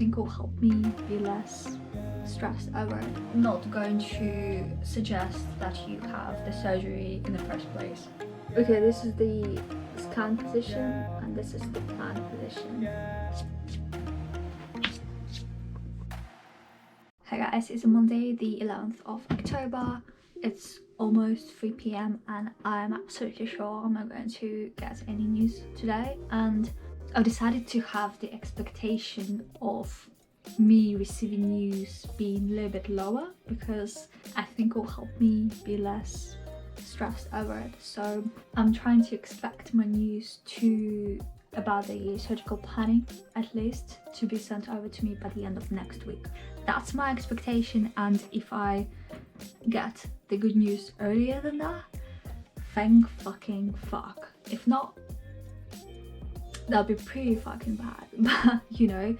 think will help me be less stressed over it. I'm not going to suggest that you have the surgery in the first place. Okay, this is the scan position and this is the plan position. Hey guys, it's Monday the 11th of October. It's almost 3 p.m. and I'm absolutely sure I'm not going to get any news today, and I've decided to have the expectation of me receiving news being a little bit lower because I think it will help me be less stressed over it. So I'm trying to expect my news about the surgical planning at least to be sent over to me by the end of next week. That's my expectation, and if I get the good news earlier than that, thank fucking fuck. If not, that'll be pretty fucking bad. But you know,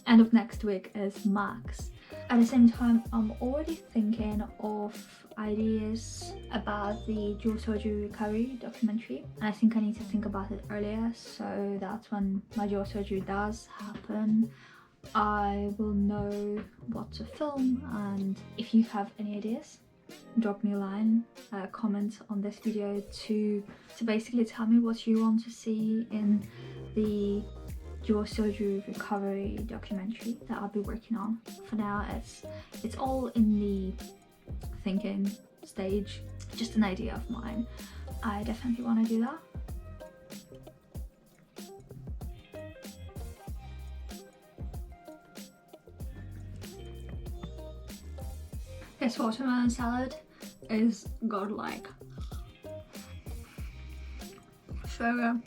end of next week is max. At the same time, I'm already thinking of ideas about the dual surgery recovery documentary. I think I need to think about it earlier so that when my dual surgery does happen, I will know what to film. And if you have any ideas, drop me a line, comment on this video to basically tell me what you want to see in the dual surgery recovery documentary that I'll be working on. For now, it's all in the thinking stage, just an idea of mine. I definitely want to do that. This watermelon salad is godlike. So good.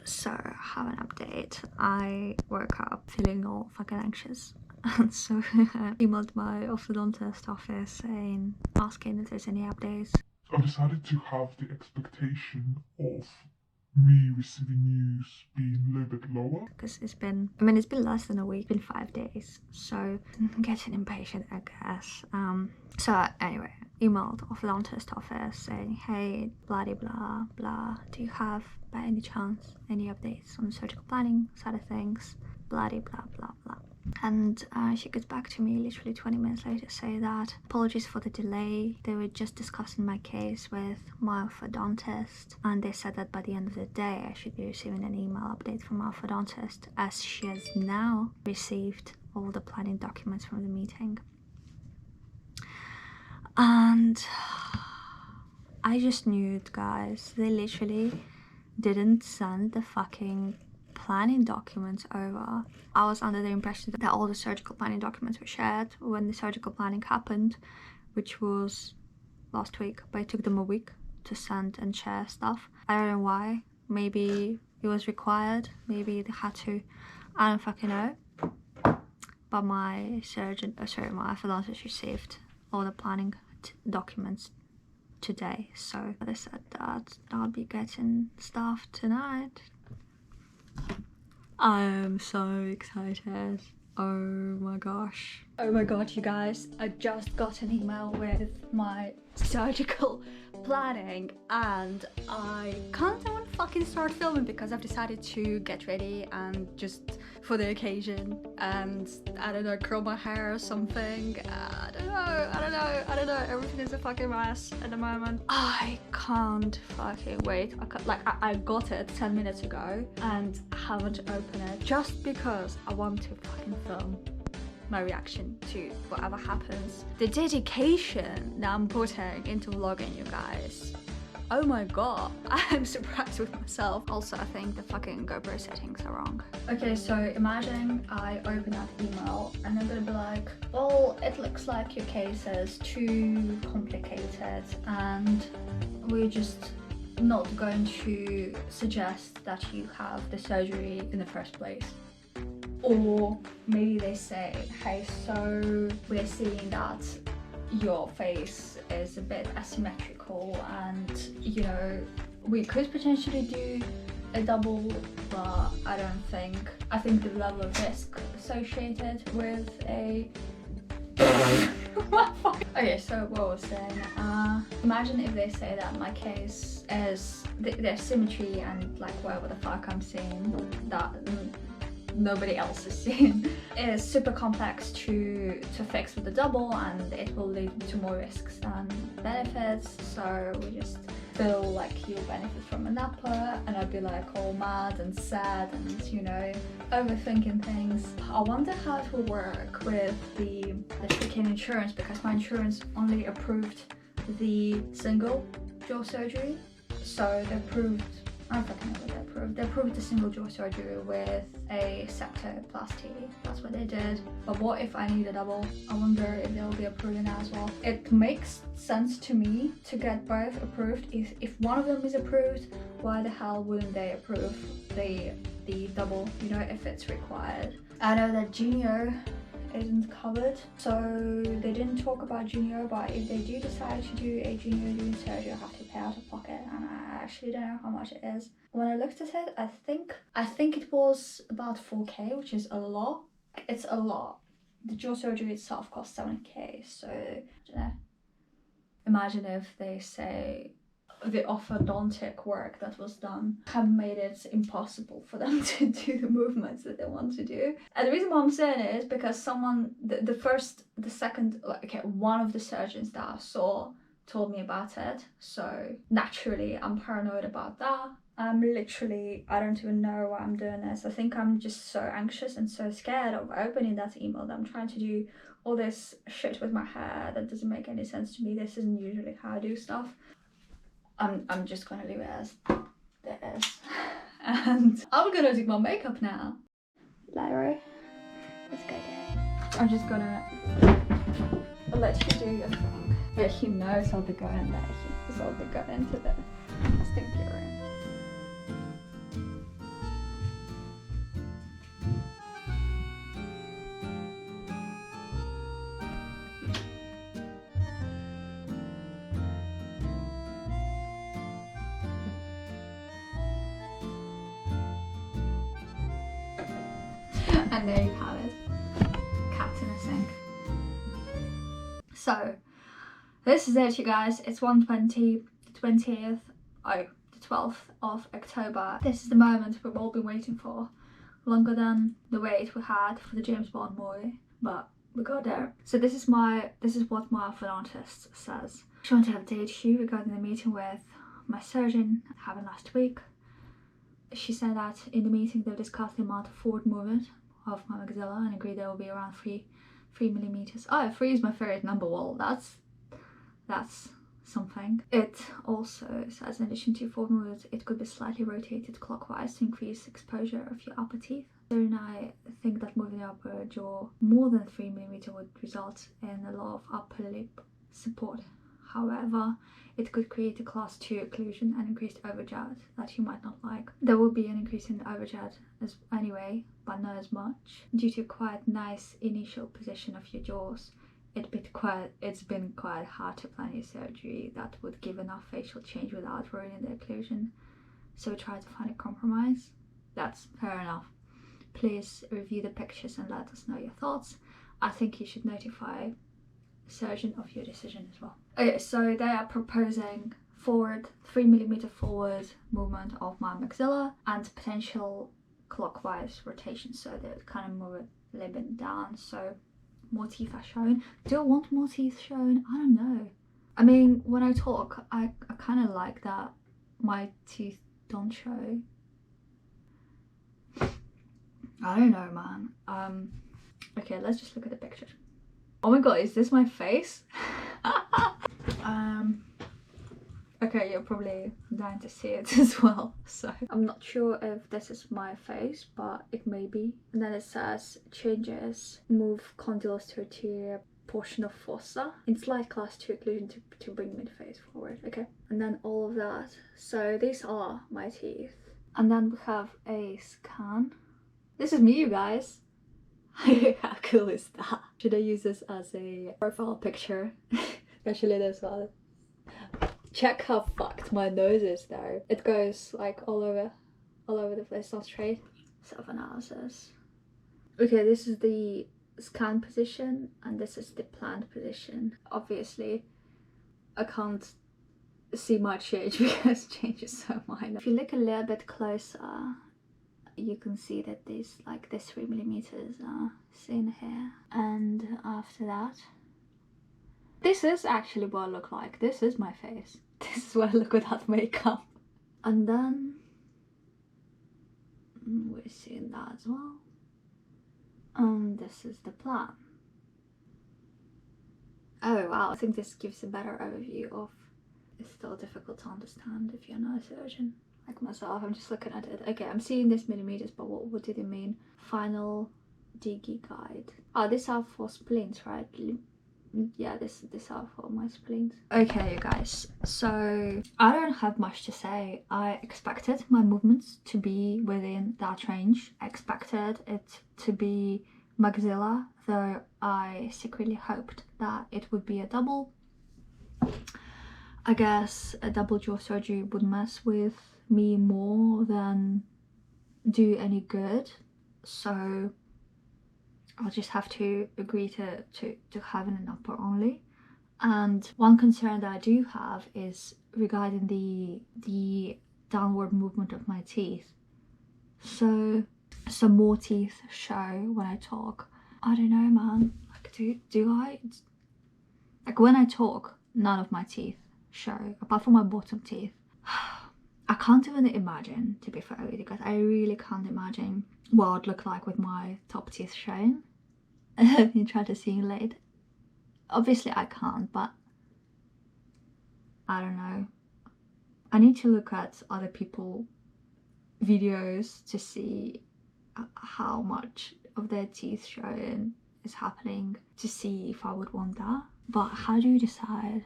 So I have an update. I woke up feeling all fucking anxious, and so I emailed my orthodontist office asking if there's any updates. I decided to have the expectation of me receiving news being a little bit lower. Because it's been less than a week, been 5 days, so I'm getting impatient, I guess. So anyway, emailed orthodontist office saying, hey, blah blah blah, do you have by any chance any updates on the surgical planning side of things, blah blah blah blah. And she gets back to me literally 20 minutes later to say that apologies for the delay, they were just discussing my case with my orthodontist, and they said that by the end of the day I should be receiving an email update from my orthodontist, as she has now received all the planning documents from the meeting. And I just knew it, guys. They literally didn't send the fucking planning documents over. I was under the impression that all the surgical planning documents were shared when the surgical planning happened, which was last week, but it took them a week to send and share stuff. I don't know why. Maybe it was required, maybe they had to, I don't fucking know. But my my orthodontist received all the planning documents today, so they said that I'll be getting stuff tonight. I am so excited. Oh my gosh. Oh my god, you guys. I just got an email with my surgical planning and I can't even fucking start filming because I've decided to get ready and just for the occasion and I don't know, curl my hair or something. I don't know. Everything is a fucking mess at the moment. I can't fucking wait. I got it 10 minutes ago and I haven't opened it just because I want to fucking film my reaction to whatever happens. The dedication that I'm putting into vlogging, you guys. Oh my god, I'm surprised with myself. Also, I think the fucking GoPro settings are wrong. Okay, so imagine I open that email and I'm gonna be like, well, it looks like your case is too complicated and we're just not going to suggest that you have the surgery in the first place. Or maybe they say, hey, so we're seeing that your face is a bit asymmetrical and, you know, we could potentially do a double, but I think the level of risk associated with a okay, so what I was saying, imagine if they say that my case is there's symmetry and like whatever the fuck I'm seeing, that nobody else is seeing. It is super complex to fix with the double, and it will lead to more risks than benefits, so we just feel like you'll benefit from an upper, and I'd be like all mad and sad and, you know, overthinking things. I wonder how it will work with the freaking insurance, because my insurance only approved the single jaw surgery. So they approved, I don't fucking know what they approved. They approved the single jaw surgery with a septoplasty. That's what they did. But what if I need a double? I wonder if they'll be approving that as well. It makes sense to me to get both approved. If one of them is approved, why the hell wouldn't they approve the double, you know, if it's required? I know that junior isn't covered, so they didn't talk about junior, but if they do decide to do a junior doing surgery, I have to pay out of pocket, and I actually don't know how much it is. When I looked at it, I think it was about 4k, which is a lot. It's a lot. The jaw surgery itself costs 7k, so I don't know. Imagine if they say the orthodontic work that was done have made it impossible for them to do the movements that they want to do. And the reason why I'm saying it is because one of the surgeons that I saw told me about it, so naturally I'm paranoid about that. I don't even know why I'm doing this. I think I'm just so anxious and so scared of opening that email that I'm trying to do all this shit with my hair that doesn't make any sense to me. This isn't usually how I do stuff. I'm just gonna leave it as it is. And I'm gonna do my makeup now. Larry, let's go there. I'm just gonna let you do your thing. Yeah, he knows I'll be going there. He knows I'll be going into the stinky room. And there you have it, cat in a sink. So this is it, you guys. It's 1:20, the 12th of October. This is the moment we've all been waiting for, longer than the wait we had for the James Bond movie, but we got there. So this is what my orthodontist says. She wanted to update you regarding the meeting with my surgeon having last week. She said that in the meeting they'll discuss the amount of forward movement of my maxilla and agreed there will be around 3 millimeters. Oh, 3 is my favorite number. Well, that's something. It also says in addition to forward movement, it could be slightly rotated clockwise to increase exposure of your upper teeth. So I think that moving the upper jaw more than 3 millimeters would result in a lot of upper lip support. However, it could create a class 2 occlusion and increased overjet that you might not like. There will be an increase in overjet anyway, but not as much. Due to quite nice initial position of your jaws, it's been quite hard to plan your surgery that would give enough facial change without ruining the occlusion. So try to find a compromise. That's fair enough. Please review the pictures and let us know your thoughts. I think you should notify surgeon of your decision as well. Okay, so they are proposing 3 millimeter forward movement of my maxilla and potential clockwise rotation, so they would kind of move it a little bit down, so more teeth are shown. Do I want more teeth shown? I don't know. I mean, when I talk, I kind of like that my teeth don't show. I don't know, man. Okay, let's just look at the picture. Oh my god, is this my face? Okay, you're probably dying to see it as well, so I'm not sure if this is my face, but it may be. And then it says changes, move condylus to anterior portion of fossa in slight class 2 occlusion to bring mid-face forward. Okay, and then all of that. So these are my teeth, and then we have a scan. This is me, you guys. How cool is that? Should I use this as a profile picture? Especially this one. Check how fucked my nose is though. It goes like all over the place, not straight. Self-analysis. Okay, this is the scan position and this is the planned position. Obviously, I can't see much change because change is so minor. If you look a little bit closer, you can see that this 3mm are seen here. And after that, this is actually what I look like. This is my face. This is what I look without makeup. And then we're seeing that as well. And this is the plan. Oh wow, I think this gives a better overview of. It's still difficult to understand if you're not a surgeon like myself. I'm just looking at it. Okay, I'm seeing this millimeters, but what do they mean? Final DG guide. Oh, these are for splints, right? Yeah, this are for my splints. Okay, you guys, so I don't have much to say. I expected my movements to be within that range. I expected it to be maxilla, though I secretly hoped that it would be a double. I guess a double jaw surgery would mess with me more than do any good, so I'll just have to agree to having an upper only. And one concern that I do have is regarding the downward movement of my teeth. So some more teeth show when I talk. I don't know, man. Like, do I? Like, when I talk, none of my teeth show, apart from my bottom teeth. I can't even imagine, to be fair with you guys, I really can't imagine what I'd look like with my top teeth showing. You try to simulate. Obviously I can't, but I don't know. I need to look at other people videos to see how much of their teeth showing is happening, to see if I would want that. But how do you decide?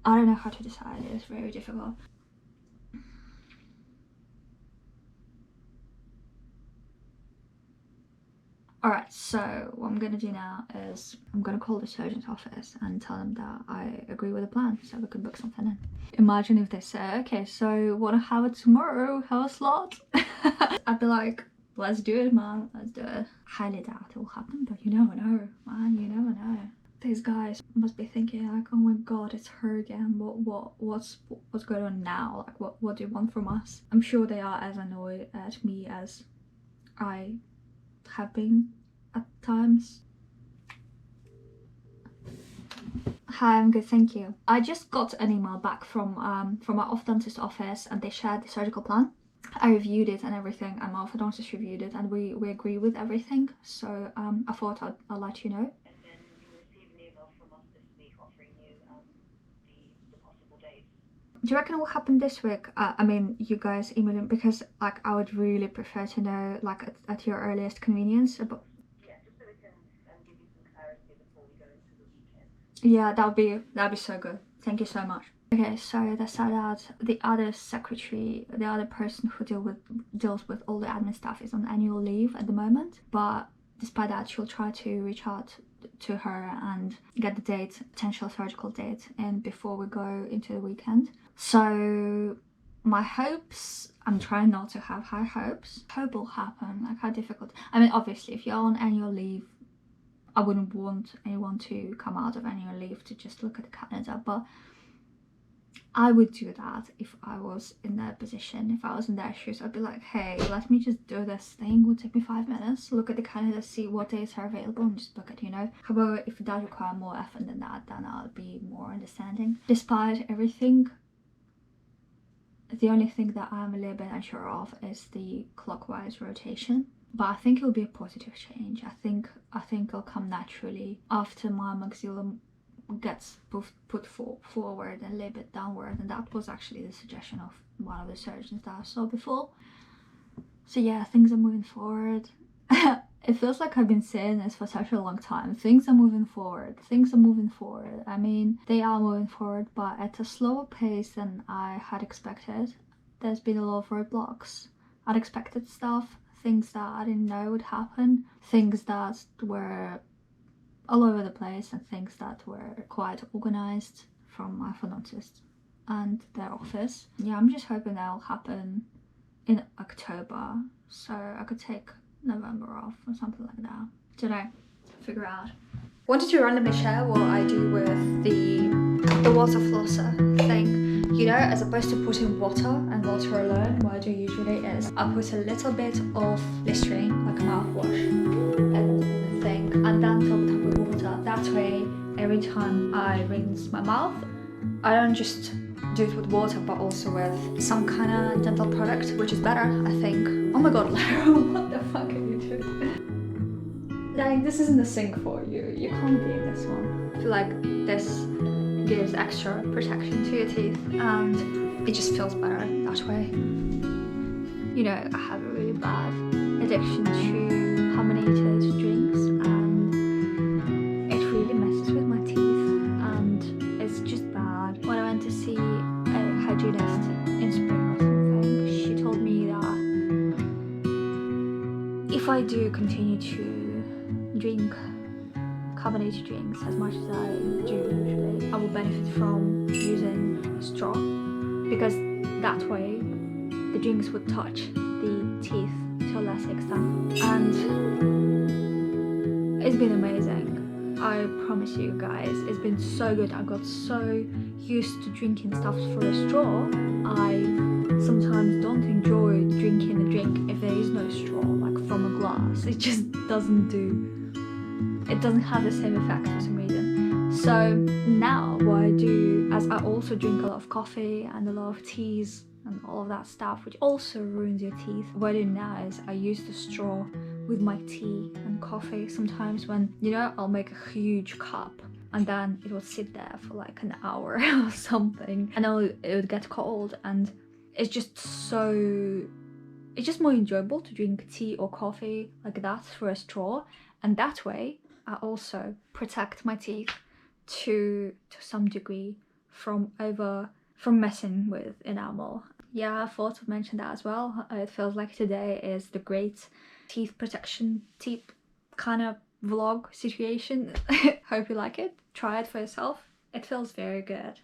I don't know how to decide. It's very difficult. Alright, so what I'm gonna do now is I'm gonna call the surgeon's office and tell them that I agree with the plan so we can book something in. Imagine if they say, okay, so wanna have it tomorrow, have a slot? I'd be like, let's do it, man, let's do it. Highly doubt it will happen, but you never know, man, you never know. These guys must be thinking like, oh my god, it's her again. What's going on now? Like, what do you want from us? I'm sure they are as annoyed at me as I have been at times. Hi, I'm good, thank you. I just got an email back from our orthodontist office, and they shared the surgical plan. I reviewed it and everything, and my orthodontist reviewed it, and we agree with everything. So I thought I'll let you know. Do you reckon it will happen this week? I mean, you guys email him, because like I would really prefer to know, like, at your earliest convenience. About... Yeah, just so we can give you some clarity before we go into the weekend. Yeah, that'd be so good. Thank you so much. Okay, so they said that the other secretary, the other person who deals with all the admin stuff, is on annual leave at the moment. But despite that, she'll try to reach out to her and get the date, potential surgical date, in before we go into the weekend. So my hopes, I'm trying not to have high hopes. Hope will happen. Like, how difficult. I mean, obviously, if you're on annual leave, I wouldn't want anyone to come out of annual leave to just look at the calendar, but I would do that if I was in their position. If I was in their shoes, I'd be like, hey, let me just do this thing. It would take me 5 minutes, look at the calendar, see what days are available, and just book it, you know. However, if it does require more effort than that, then I'll be more understanding. Despite everything, the only thing that I'm a little bit unsure of is the clockwise rotation. But I think it'll be a positive change. I think it'll come naturally after my maxilla gets put forward and a little bit downward, and that was actually the suggestion of one of the surgeons that I saw before. So yeah, things are moving forward. It feels like I've been saying this for such a long time. Things are moving forward. Things are moving forward. I mean, they are moving forward, but at a slower pace than I had expected. There's been a lot of roadblocks, unexpected stuff, things that I didn't know would happen, things that were all over the place, and things that were quite organized from my orthodontist and their office. Yeah, I'm just hoping that'll happen in October, so I could take November off or something like that. Don't know, figure out. Wanted to randomly share what I do with the water flosser thing. You know, as opposed to putting water and water alone, what I do usually is I put a little bit of Listerine, like a mouthwash, and the thing, and then top it up with water. That way, every time I rinse my mouth, I don't just do it with water, but also with some kind of dental product, which is better, I think. Oh my god, Lara, what the fuck are you doing? Like, this isn't the sink for you. You can't be in this one. I feel like this gives extra protection to your teeth, and it just feels better that way. You know, I have a really bad addiction to carbonated drinks, and it really messes with my teeth, and it's just bad. When I went to see a hygienist in spring or something, she told me that if I do continue to drink carbonated drinks as much as I do usually, I will benefit from using a straw, because that way the drinks would touch the teeth to a lesser extent, and it's been amazing. I promise you guys, it's been so good. I got so used to drinking stuff through a straw. I sometimes don't enjoy drinking a drink if there is no straw, like from a glass. It just doesn't have the same effect for some reason. So now what I do, as I also drink a lot of coffee and a lot of teas and all of that stuff, which also ruins your teeth, what I do now is I use the straw with my tea and coffee. Sometimes when, you know, I'll make a huge cup and then it will sit there for like an hour or something, and it would get cold, and it's just more enjoyable to drink tea or coffee like that through a straw, and that way I also protect my teeth to some degree from messing with enamel. Yeah, I thought to mention that as well. It feels like today is the great teeth protection tip kind of vlog situation. Hope you like it. Try it for yourself. It feels very good.